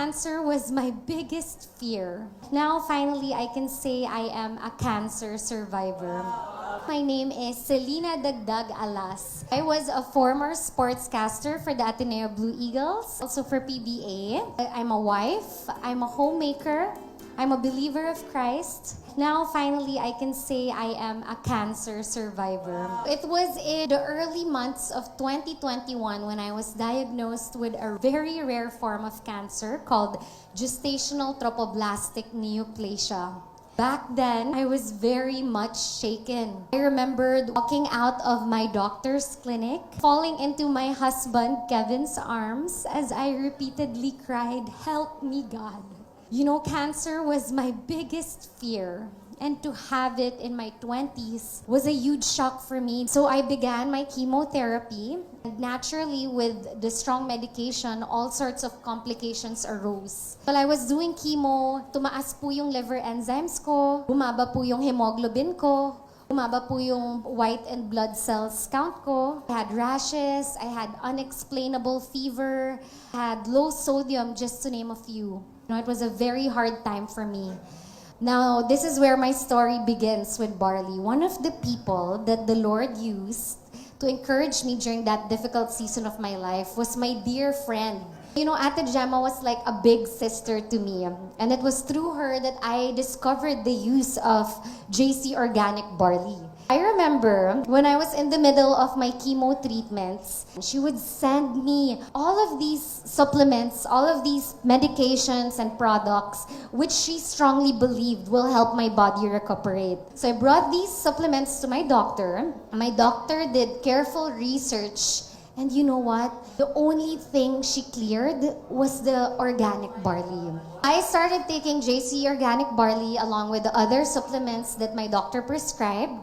cancer was my biggest fear. Now, finally, I can say I am a cancer survivor. My name is Selina Alas. I was a former sportscaster for the Ateneo Blue Eagles, also for PBA. I'm a wife, I'm a homemaker, I'm a believer of Christ. Now, finally, I can say I am a cancer survivor. It was in the early months of 2021 when I was diagnosed with a very rare form of cancer called gestational trophoblastic neoplasia. Back then, I was very much shaken. I remembered walking out of my doctor's clinic, falling into my husband Kevin's arms as I repeatedly cried, "Help me, God." You know, cancer was my biggest fear, and to have it in my 20s was a huge shock for me. So I began my chemotherapy, and naturally with the strong medication, all sorts of complications arose. While I was doing chemo, tumaas po yung liver enzymes ko, bumaba po yung hemoglobin ko, bumaba po yung white and blood cells count ko. I had rashes, I had unexplainable fever, I had low sodium, just to name a few. You know, it was a very hard time for me. Now, this is where my story begins with barley. One of the people that the Lord used to encourage me during that difficult season of my life was my dear friend. You know, Ate Gemma was like a big sister to me. And it was through her that I discovered the use of JC Organic Barley. I remember when I was in the middle of my chemo treatments, she would send me all of these supplements, all of these medications and products, which she strongly believed will help my body recuperate. So I brought these supplements to my doctor. My doctor did careful research. And you know what? The only thing she cleared was the organic barley. I started taking JC Organic Barley along with the other supplements that my doctor prescribed.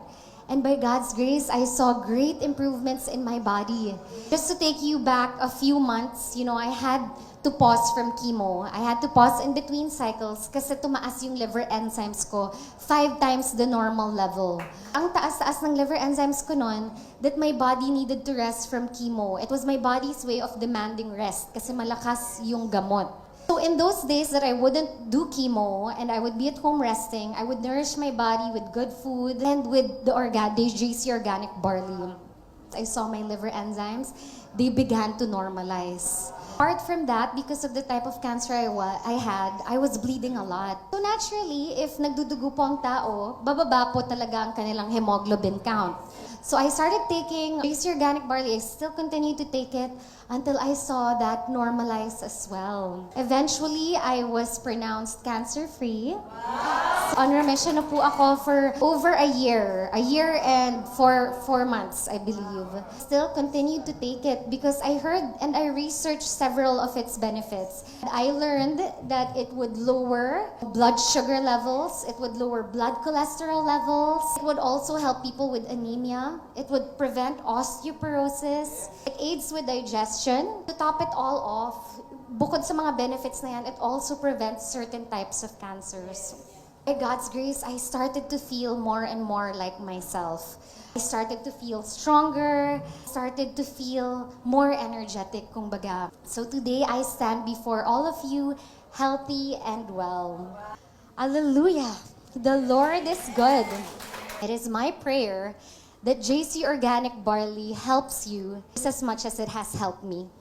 And by God's grace, I saw great improvements in my body. Just to take you back a few months, you know, I had to pause from chemo. I had to pause in between cycles kasi tumaas yung liver enzymes ko 5 times the normal level. Ang taas-taas ng liver enzymes ko noon that my body needed to rest from chemo. It was my body's way of demanding rest kasi malakas yung gamot. So in those days that I wouldn't do chemo and I would be at home resting, I would nourish my body with good food and with the JC Organic Barley. I saw my liver enzymes, they began to normalize. Apart from that, because of the type of cancer I had, I was bleeding a lot. So naturally, if nagdudugo po ang tao, bababa po talaga ang kanilang hemoglobin count. So I started taking JC Organic Barley. I still continue to take it until I saw that normalize as well. Eventually, I was pronounced cancer-free. On remission na po ako for over a year and 4 months, I believe. Still continue to take it because I heard and I researched several of its benefits. I learned that it would lower blood sugar levels, it would lower blood cholesterol levels, it would also help people with anemia, it would prevent osteoporosis, it aids with digestion. To top it all off, bukod sa mga benefits na yan, it also prevents certain types of cancers. By God's grace, I started to feel more and more like myself. I started to feel stronger, started to feel more energetic, kumbaga. So today, I stand before all of you healthy and well. Hallelujah! The Lord is good. It is my prayer that JC Organic Barley helps you just as much as it has helped me.